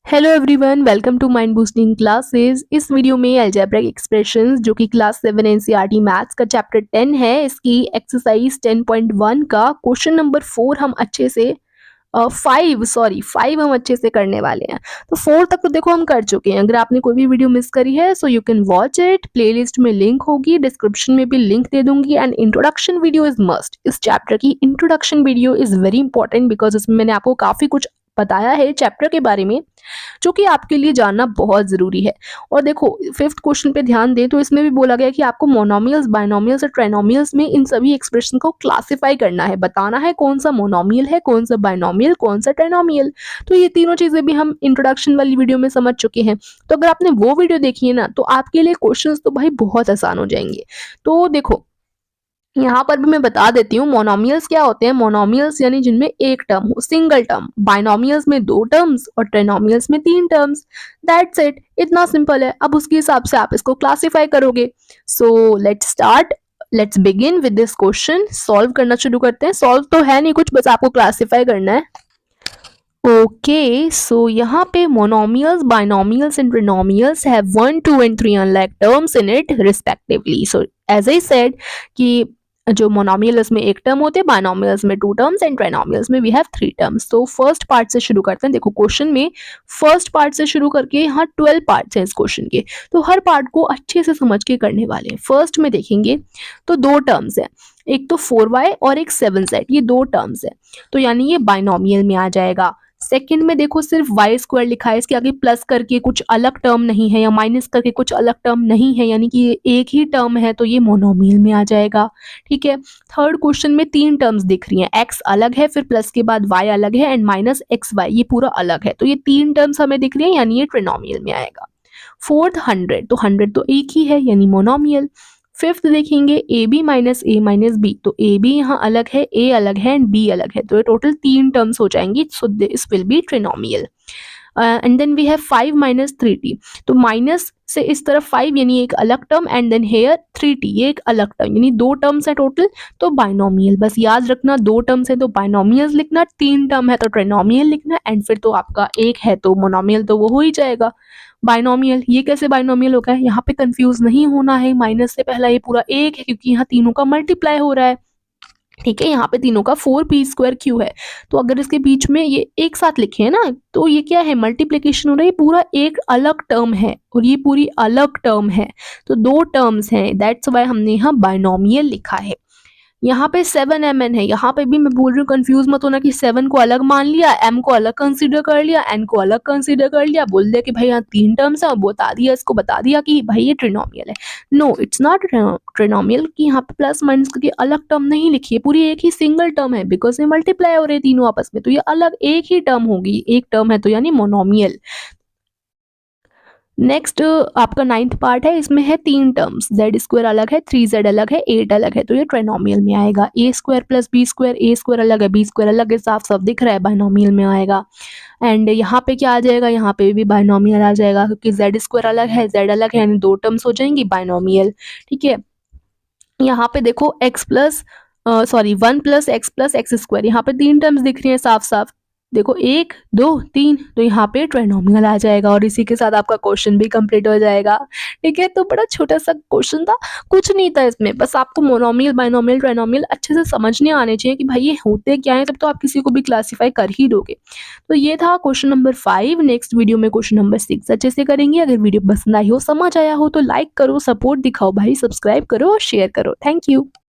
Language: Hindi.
Hello everyone, welcome to mind boosting classes. इस वीडियो में अलजेब्रिक एक्सप्रेशंस जो कि क्लास 7 एनसीईआरटी मैथ्स का चैप्टर 10 है, इसकी एक्सरसाइज 10.1 का क्वेश्चन नंबर 4 हम अच्छे से 5 हम अच्छे से करने वाले हैं। तो 4 तक तो देखो हम कर चुके हैं। अगर आपने कोई भी वीडियो मिस करी है so you can watch it. Playlist में लिंक होगी, डिस्क्रिप्शन में भी लिंक दे दूंगी। And introduction video is must. इस चैप्टर की introduction video is very important because इसमें मैंने आपको काफी कुछ बताया है चैप्टर के बारे में जो कि आपके लिए जानना बहुत ज़रूरी है। और देखो 5th क्वेश्चन पे ध्यान दें तो इसमें भी बोला गया कि आपको मोनोमियल्स, बायनोमियल्स और ट्राइनोमियल्स में इन सभी एक्सप्रेशन को क्लासिफाई करना है, बताना है कौन सा मोनोमियल है, कौन सा बायनोमियल, कौन सा ट्राइनोमियल। तो ये तीनों चीज़ें भी हम इंट्रोडक्शन वाली वीडियो में समझ चुके हैं। तो अगर आपने वो वीडियो देखी है ना तो आपके लिए क्वेश्चंस तो भाई बहुत आसान हो जाएंगे। तो देखो यहाँ पर भी मैं बता देती हूँ मोनोमियल्स क्या होते हैं। मोनोमियल्स यानी जिनमें एक टर्म हो, सिंगल टर्म। बाइनोमियल्स में 2 टर्म्स और ट्राइनोमियल्स में 3 टर्म्स। दैट्स इट, इतना सिंपल है। अब उसके हिसाब से आप इसको क्लासिफाई करोगे। So let's start, let's begin with this question. Solve करना शुरू करते हैं। सॉल्व तो है नहीं कुछ, बस आपको क्लासिफाई करना है। ओके, सो यहाँ पे monomials, binomials and trinomials have 1, 2 and 3 unlike terms in it respectively. So as I said कि जो मोनोमियल उसमें एक टर्म होते हैं, बाइनोमियल्स में 2 टर्म्स एंड ट्राइनोमियल्स में वी हैव 3 टर्म्स। तो फर्स्ट पार्ट से शुरू करते हैं। देखो क्वेश्चन में फर्स्ट पार्ट से शुरू करके यहाँ 12 पार्ट्स हैं इस क्वेश्चन के, तो हर पार्ट को अच्छे से समझ के करने वाले हैं। फर्स्ट में देखेंगे तो 2 टर्म्स है, एक तो 4y और एक 7z, ये 2 टर्म्स है, तो यानी ये बाइनोमियल में आ जाएगा। सेकंड में देखो सिर्फ वाई स्क्वायर लिखा है, इसके आगे प्लस करके कुछ अलग टर्म नहीं है या माइनस करके कुछ अलग टर्म नहीं है, यानी कि ये एक ही टर्म है, तो ये मोनोमियल में आ जाएगा। ठीक है। थर्ड क्वेश्चन में 3 टर्म्स दिख रही हैं, x अलग है, फिर प्लस के बाद y अलग है एंड माइनस एक्स वाई, ये पूरा अलग है, तो ये 3 टर्म्स हमें दिख रही है, यानी ये ट्रिनोमियल में आएगा। फोर्थ 100, तो 100 तो एक ही है यानी मोनोमियल। फिफ्थ देखेंगे a b minus a minus b, तो ए बी यहाँ अलग है, ए अलग है एंड बी अलग है, तो ये टोटल 3 टर्म्स हो जाएंगी। So this will be trinomial. And then we have 5 minus 3t, तो माइनस से इस तरफ 5 यानी एक अलग term and then here 3t, ये एक अलग टर्म, यानी 2 टर्म्स है टोटल, तो बाइनोमियल। बस याद रखना 2 टर्म्स है तो बाइनोमियल लिखना, 3 टर्म है तो ट्रिनोमियल लिखना, एंड फिर तो आपका एक है तो मोनोमियल तो वो हो ही जाएगा। बाइनोमियल, ये कैसे बाइनोमियल होगा, यहाँ पे कंफ्यूज नहीं होना है, माइनस से पहला ये पूरा एक है क्योंकि यहाँ तीनों का मल्टीप्लाई हो रहा है। ठीक है, यहाँ पे तीनों का 4p² है, तो अगर इसके बीच में ये एक साथ लिखे हैं ना तो ये क्या है, मल्टीप्लिकेशन हो रहा है, ये पूरा एक अलग टर्म है और ये पूरी अलग टर्म है, तो 2 टर्म्स हैं, दैट्स वाई हमने यहाँ बाइनोमियल लिखा है। यहाँ पे 7mn है, यहाँ पे भी मैं बोल रही हूँ कंफ्यूज मत होना कि 7 को अलग मान लिया, m को अलग कंसीडर कर लिया, n को अलग कंसीडर कर लिया, बोल दिया कि भाई यहाँ 3 टर्म्स है और बता दिया, इसको बता दिया कि भाई ये ट्रिनोमियल है। नो, इट्स नॉट ट्रिनोमियल, कि यहाँ पे प्लस माइनस करके अलग टर्म नहीं लिखी है, पूरी एक ही सिंगल टर्म है, बिकॉज ये मल्टीप्लाई हो रहे तीनों आपस में, तो ये अलग एक ही टर्म होगी, एक टर्म है तो यानी मोनोमियल। नेक्स्ट आपका 9th पार्ट है, इसमें है 3 टर्म्स, z² अलग है, 3z अलग है, 8 अलग है, तो ये ट्राइनोमियल में आएगा। a² प्लस b², a² अलग है, b² अलग है, साफ साफ दिख रहा है, बाइनोमियल में आएगा। एंड यहाँ पे क्या आ जाएगा, यहाँ पे भी बाइनोमियल आ जाएगा क्योंकि z² अलग है, z अलग है, यानी 2 टर्म्स हो जाएंगी, बाइनोमियल। ठीक है। यहाँ पे देखो x प्लस 1 प्लस x+x², यहाँ पे 3 टर्म्स दिख रही हैं साफ साफ, देखो 1 2 3, तो यहाँ पे ट्राइनोमियल आ जाएगा और इसी के साथ आपका क्वेश्चन भी कंप्लीट हो जाएगा। ठीक है, तो बड़ा छोटा सा क्वेश्चन था, कुछ नहीं था इसमें, बस आपको मोनोमियल, बाइनोमियल, ट्राइनोमियल अच्छे से समझने आने चाहिए कि भाई ये होते क्या है, तब तो आप किसी को भी क्लासीफाई कर ही दोगे। तो ये था क्वेश्चन नंबर 5। नेक्स्ट वीडियो में क्वेश्चन नंबर 6 अच्छे से करेंगे। अगर वीडियो पसंद आई हो, समझ आया हो तो लाइक करो, सपोर्ट दिखाओ भाई, सब्सक्राइब करो और शेयर करो। Thank you.